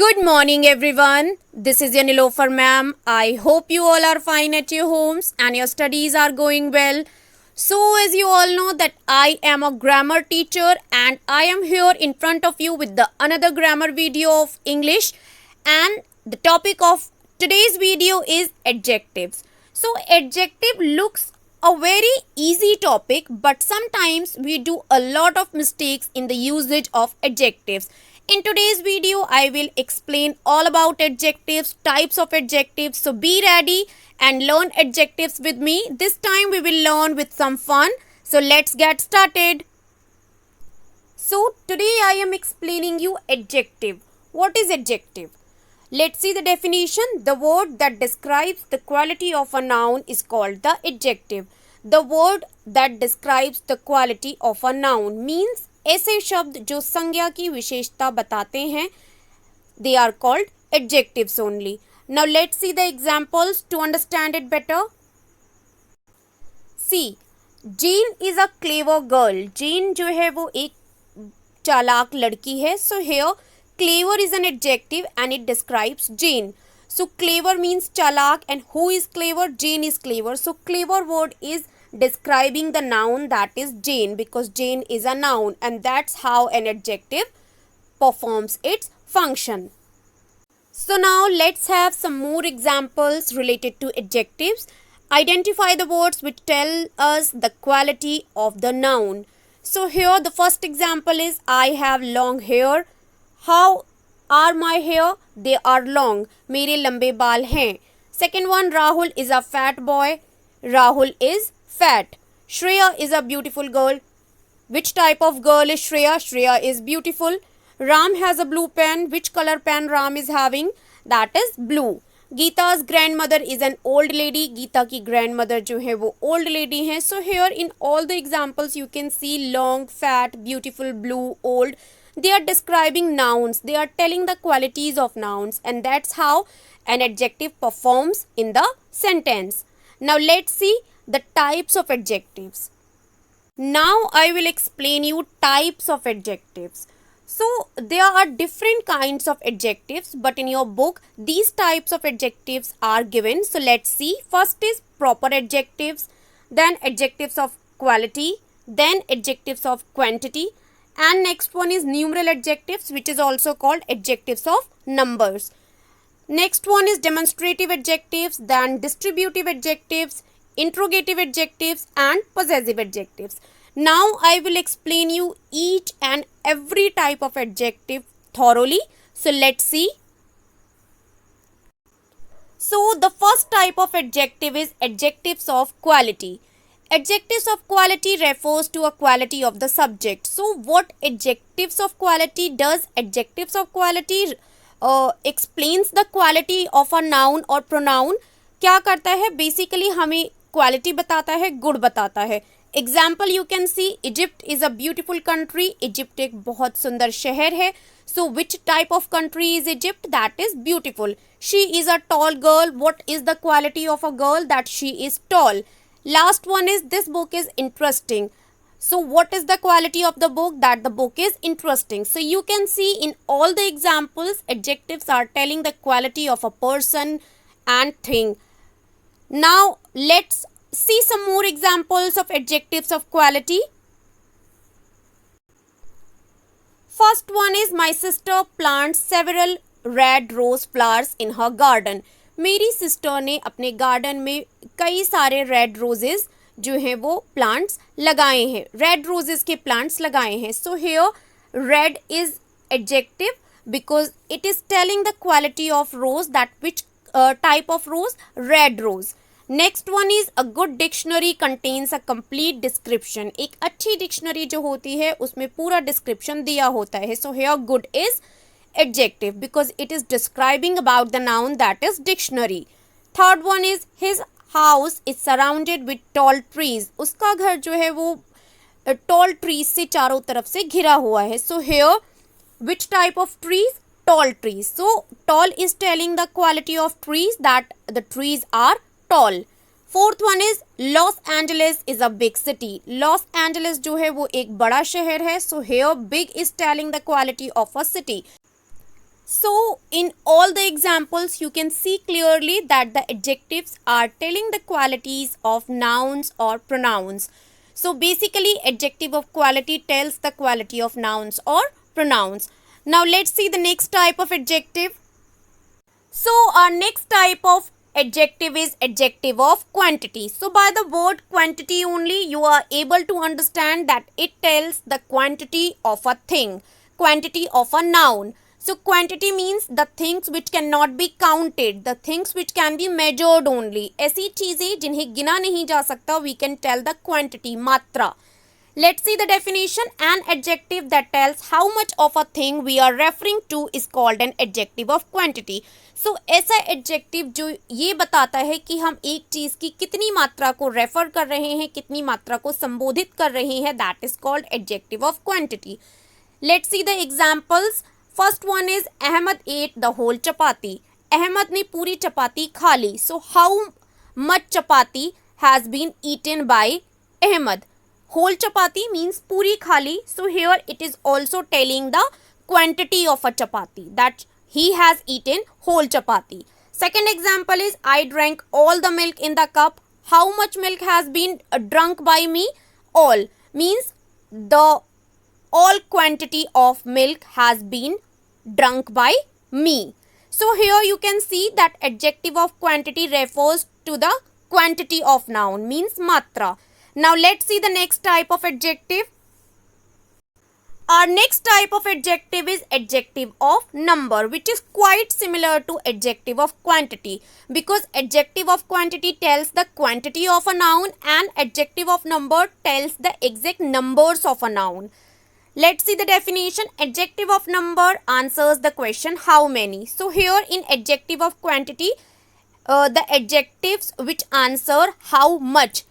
Good morning, everyone. This is your Nilofer ma'am. I hope you all are fine at your homes and your studies are going well. So, as you all know, that I am a grammar teacher and I am here in front of you with the another grammar video of English. And the topic of today's video is adjectives. So, adjective looks a very easy topic, but sometimes we do a lot of mistakes in the usage of adjectives. In today's video, I will explain all about adjectives, types of adjectives. So be ready and learn adjectives with me. This time we will learn with some fun. So let's get started. So today I am explaining you adjective. What is adjective? Let's see the definition. The word that describes the quality of a noun is called the adjective. The word that describes the quality of a noun means ऐसे शब्द जो संज्ञा की विशेषता बताते हैं they are called adjectives only. Now let's see the examples to understand it better. See, Jane is a clever girl. Jane जो है वो एक चालाक लड़की है. So here clever is an adjective and it describes Jane. So clever means चालाक and who is clever? Jane is clever. So clever word is describing the noun that is Jane because Jane is a noun and that's how an adjective performs its function. So now let's have some more examples related to adjectives. Identify the words which tell us the quality of the noun. So here the first example is I have long hair. How are my hair? They are long. मेरे लंबे बाल हैं. Second one, Rahul is a fat boy. Rahul is fat. Shreya is a beautiful girl. Which type of girl is Shreya? Shreya is beautiful. Ram has a blue pen. Which color pen Ram is having? That is blue. Geeta's grandmother is an old lady. Geeta की grandmother जो है वो old lady है. So here in all the examples you can see long, fat, beautiful, blue, old. They are describing nouns. They are telling the qualities of nouns and that's how an adjective performs in the sentence. Now let's see the types of adjectives. Now I will explain you types of adjectives. So there are different kinds of adjectives but in your book these types of adjectives are given. So let's see. First is proper adjectives, then adjectives of quality, then adjectives of quantity, and next one is numeral adjectives which is also called adjectives of numbers. Next one is demonstrative adjectives, then distributive adjectives, interrogative adjectives and possessive adjectives. Now I will explain you each and every type of adjective thoroughly. So let's see. So the first type of adjective is adjectives of quality. Adjectives of quality refers to a quality of the subject. So what adjectives of quality does? Adjectives of quality explains the quality of a noun or pronoun. क्या करता है? Basically हमें quality बताता है, गुण बताता है. Example you can see, Egypt is a beautiful country. Egypt एक बहुत सुंदर शहर है. So which type of country is Egypt? That is beautiful. She is a tall girl. What is the quality of a girl? That she is tall. Last one is this book is interesting. So what is the quality of the book? That the book is interesting. So you can see in all the examples adjectives are telling the quality of a person and thing. Now let's see some more examples of adjectives of quality. First one is my sister plants several red rose flowers in her garden. मेरी sister ने अपने garden में कई सारे red roses जो हैं वो plants लगाए हैं. रेड रोजेस के प्लांट्स लगाए हैं. So here red is adjective because it is telling the quality of rose that which type of rose? Red rose. Next one is a good dictionary contains a complete description. एक अच्छी dictionary जो होती है उसमें पूरा description दिया होता है. So here good is adjective because it is describing about the noun that is dictionary. Third one is his house is surrounded with tall trees. उसका घर जो है वो tall trees से चारों तरफ से घिरा हुआ है. So here which type of trees? Tall trees. So tall is telling the quality of trees that the trees are tall. Fourth one is Los Angeles is a big city. Los Angeles जो है वो एक बड़ा शहर है. So here big is telling the quality of a city. So in all the examples you can see clearly that the adjectives are telling the qualities of nouns or pronouns. So basically adjective of quality tells the quality of nouns or pronouns. Now let's see the next type of adjective. So our next type of adjective is adjective of quantity. So by the word quantity only you are able to understand that it tells the quantity of a thing, quantity of a noun. So quantity means the things which cannot be counted, the things which can be measured only. ऐसी चीजें जिन्हें गिना नहीं जा सकता, we can tell the quantity, मात्रा. Let's see the definition. An adjective that tells how much of a thing we are referring to is called an adjective of quantity. So ऐसा adjective जो ये बताता है कि हम एक चीज की कितनी मात्रा को रेफर कर रहे हैं, कितनी मात्रा को संबोधित कर रहे हैं, that is called adjective of quantity. Let's see the examples. First one is Ahmed ate the whole chapati. Ahmed ने पूरी चपाती खा ली. So how much chapati has been eaten by Ahmed? Whole chapati means puri khali. So here it is also telling the quantity of a chapati, that he has eaten whole chapati. Second example is I drank all the milk in the cup. How much milk has been drunk by me? All means the all quantity of milk has been drunk by me. So here you can see that adjective of quantity refers to the quantity of noun, means matra. Now let's see the next type of adjective. Our next type of adjective is adjective of number, which is quite similar to adjective of quantity, because adjective of quantity tells the quantity of a noun and adjective of number tells the exact numbers of a noun. Let's see the definition. Adjective of number answers the question how many. So here in adjective of quantity, the adjectives which answer how much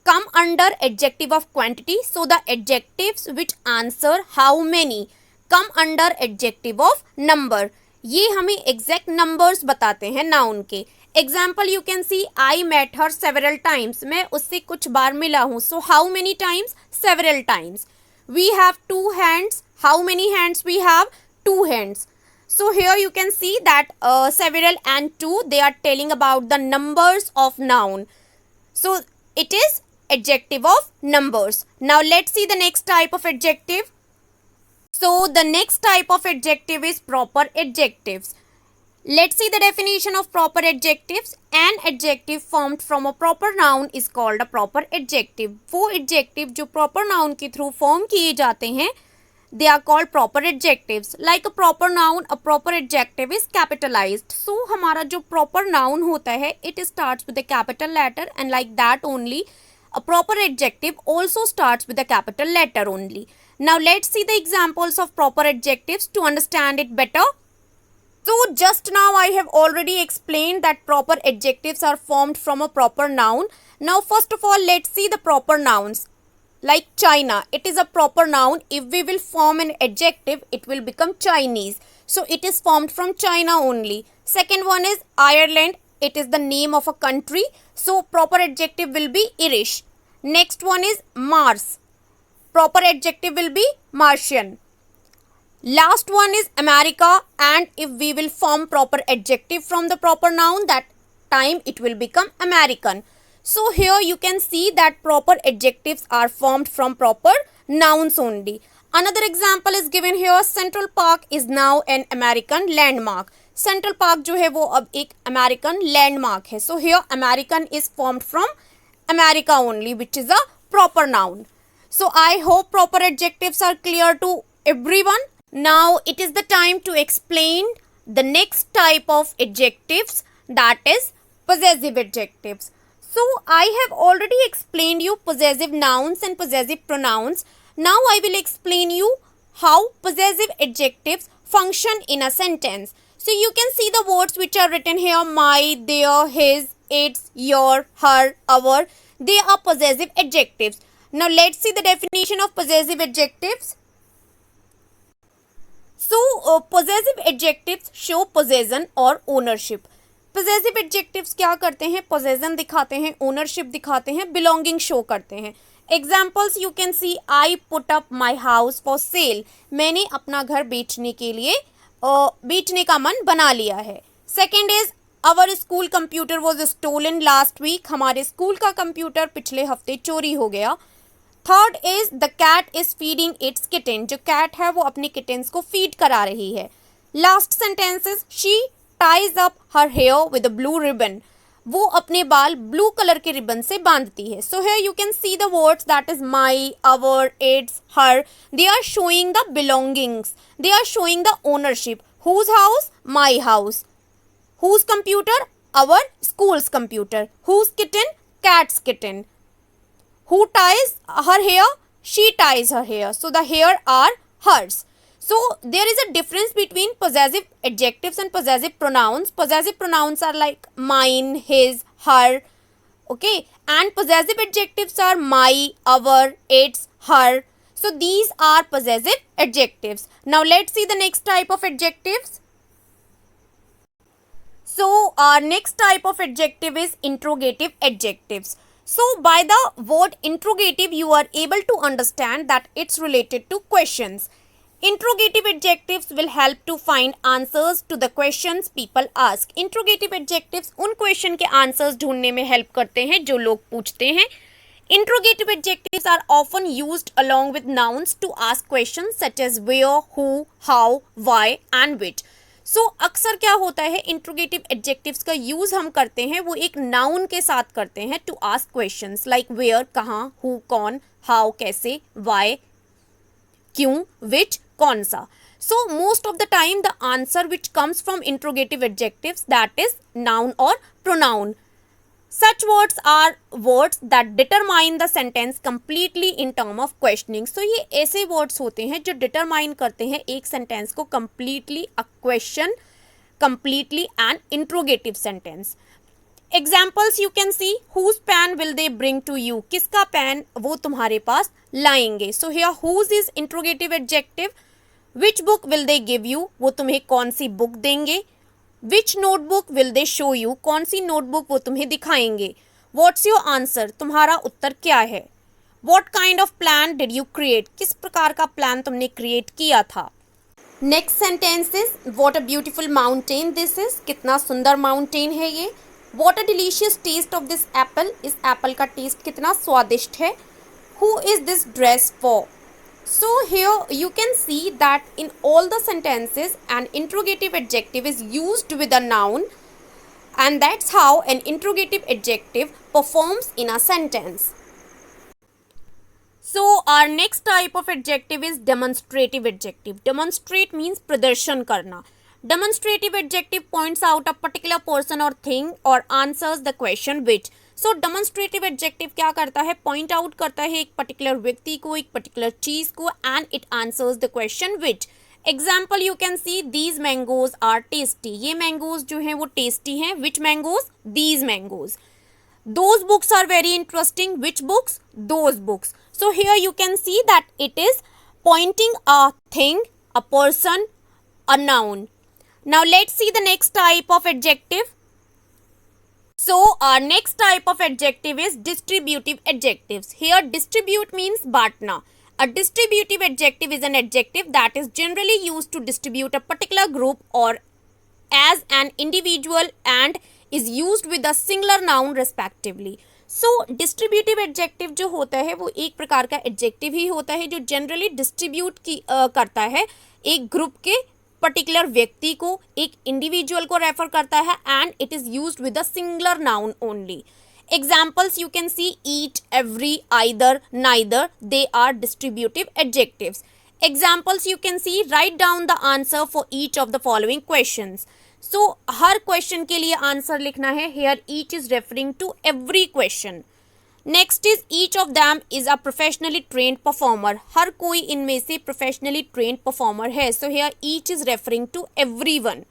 come under adjective of quantity. So the adjectives which answer how many come under adjective of number. ये हमें exact numbers बताते हैं noun के. Example you can see I met her several times. मैं उससे कुछ बार मिला हूँ. So how many times? Several times. We have two hands. How many hands we have? Two hands. So here you can see that several and two, they are telling about the numbers of noun. So it is adjective of numbers. Now let's see the next type of adjective. So the next type of adjective is proper adjectives. Let's see the definition of proper adjectives. An adjective formed from a proper noun is called a proper adjective. वो adjective जो proper noun के through form किए जाते हैं, they are called proper adjectives. Like a proper noun, a proper adjective is capitalized. So हमारा जो proper noun होता है, it starts with a capital letter, and like that only a proper adjective also starts with a capital letter only. Now let's see the examples of proper adjectives to understand it better. So just now I have already explained that proper adjectives are formed from a proper noun. Now first of all let's see the proper nouns. Like China, it is a proper noun. If we will form an adjective, it will become Chinese. So it is formed from China only. Second one is Ireland. It is the name of a country. So proper adjective will be Irish. Next one is Mars. Proper adjective will be Martian. Last one is America, and if we will form proper adjective from the proper noun, that time it will become American. So here you can see that proper adjectives are formed from proper nouns only. Another example is given here. Central Park is now an American landmark. Central Park जो है वो अब एक American landmark है. So here American is formed from America only, which is a proper noun. So I hope proper adjectives are clear to everyone. Now it is the time to explain the next type of adjectives, that is possessive adjectives. So I have already explained you possessive nouns and possessive pronouns. Now I will explain you how possessive adjectives function in a sentence. So you can see the words which are written here: my, their, his, its, your, her, our. They are possessive adjectives. Now let's see the definition of possessive adjectives. So possessive adjectives show possession और ownership. Possessive adjectives क्या करते हैं? Possession दिखाते हैं, ownership दिखाते हैं, belonging show करते हैं. Examples you can see: I put up my house for sale. मैंने अपना घर बेचने के लिए बेचने का मन बना लिया है। Second is our school computer was stolen last week, हमारे स्कूल का कंप्यूटर पिछले हफ्ते चोरी हो गया। Third is the cat is feeding its kitten, जो कैट है वो अपने किटन्स को फीड करा रही है। Last sentence is she ties up her hair with a blue ribbon, वो अपने बाल ब्लू कलर के रिबन से बांधती है। So here you can see the words that is my, our, its, her, they are showing the belongings, they are showing the ownership. Whose house? My house. Whose computer? Our school's computer. Whose kitten? Cat's kitten. Who ties her hair? She ties her hair. So the hair are hers. So there is a difference between possessive adjectives and possessive pronouns. Possessive pronouns are like mine, his, her. Okay, and possessive adjectives are my, our, its, her. So these are possessive adjectives. Now let's see the next type of adjectives. So our next type of adjective is interrogative adjectives. So by the word interrogative you are able to understand that it's related to questions. Interrogative adjectives will help to find answers to the questions people ask. Interrogative adjectives उन question के answers ढूंढने में help करते हैं जो लोग पूछते हैं. Interrogative adjectives are often used along with nouns to ask questions such as where, who, how, why and which. So अक्सर क्या होता है, interrogative adjectives का use हम करते हैं वो एक noun के साथ करते हैं to ask questions like where कहाँ, who कौन, how कैसे, why क्यों, which कौन सा. So most of the time the answer which comes from interrogative adjectives that is noun or pronoun. Such words are words that determine the sentence completely in term of questioning. So ये ऐसे words होते हैं जो determine करते हैं एक sentence को completely a question, completely an interrogative sentence. Examples you can see, whose pen will they bring to you, किसका पेन वो तुम्हारे पास लाएंगे. So here whose is interrogative adjective. Which book will they give you, वो तुम्हें कौन सी book देंगे. Which notebook will they show you, कौन सी notebook वो तुम्हें दिखाएंगे. What's your answer, तुम्हारा उत्तर क्या है. What kind of plan did you create, किस प्रकार का प्लान तुमने क्रिएट किया था. Next sentence is what a beautiful mountain this is, कितना सुंदर माउंटेन है ये. What a delicious taste of this apple, इस एप्पल का टेस्ट कितना स्वादिष्ट है. Who is this dress for. So here you can see that in all the sentences an interrogative adjective is used with a noun, and that's how an interrogative adjective performs in a sentence. So our next type of adjective is demonstrative adjective. Demonstrate means प्रदर्शन करना. Demonstrative adjective points out a particular person or thing or answers the question which. So demonstrative adjective क्या करता है, point out करता है एक particular व्यक्ति को, एक पर्टिकुलर चीज को, and it answers the question which. Example you can see these mangoes are tasty, ये मैंगोज जो हैं वो टेस्टी हैं. Which mangoes, these mangoes. Those books are very interesting, which books, those books. So here you can see that it is pointing a thing, a person, a noun. Now let's see the next type of adjective. So our next type of adjective is distributive adjectives. Here distribute means बांटना. A distributive adjective is an adjective that is generally used to distribute a particular group or as an individual and is used with a singular noun respectively. So distributive adjective जो होता है वो एक प्रकार का adjective ही होता है जो generally distribute करता है एक ग्रुप के पर्टिकुलर व्यक्ति को, एक इंडिविजुअल को रेफर करता है, and it is used with a singular noun only. Examples you can see each, every, either, neither, they are distributive adjectives. Examples you can see write down the answer for each of the following questions. So हर question के लिए answer लिखना है. Here each is referring to every question. Next is each of them is a professionally trained performer, हर कोई इनमें से professionally trained performer है. So here each is referring to everyone.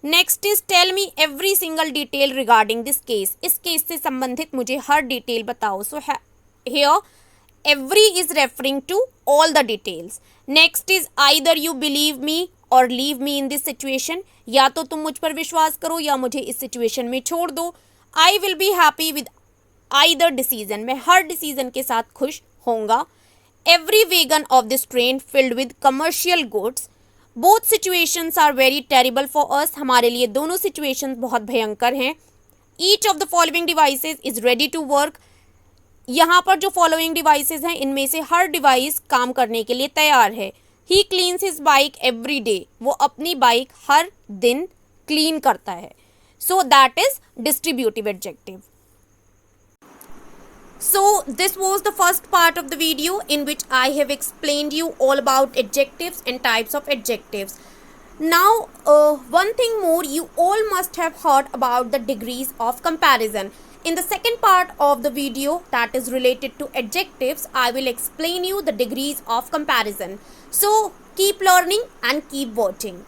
Next is tell me every single detail regarding this case, इस case से संबंधित मुझे हर डिटेल बताओ. So here every is referring to all the details. Next is either you believe me or leave me in this situation, या तो तुम मुझ पर विश्वास करो या मुझे इस सिचुएशन में छोड़ दो. I will be happy with either decision, मैं हर डिसीजन के साथ खुश होऊंगा. Every wagon of this train filled with commercial goods, both situations are very terrible for us, हमारे लिए दोनों सिचुएशंस बहुत भयंकर हैं. Each of the following devices is ready to work. यहाँ पर जो फॉलोइंग डिवाइसेस हैं इनमें से हर डिवाइस काम करने के लिए तैयार है. He cleans his bike every day. वो अपनी बाइक हर दिन क्लीन करता है. So that is distributive adjective. So this was the first part of the video in which I have explained you all about adjectives and types of adjectives. Now one thing more, you all must have heard about the degrees of comparison. In the second part of the video that is related to adjectives, I will explain you the degrees of comparison. So keep learning and keep watching.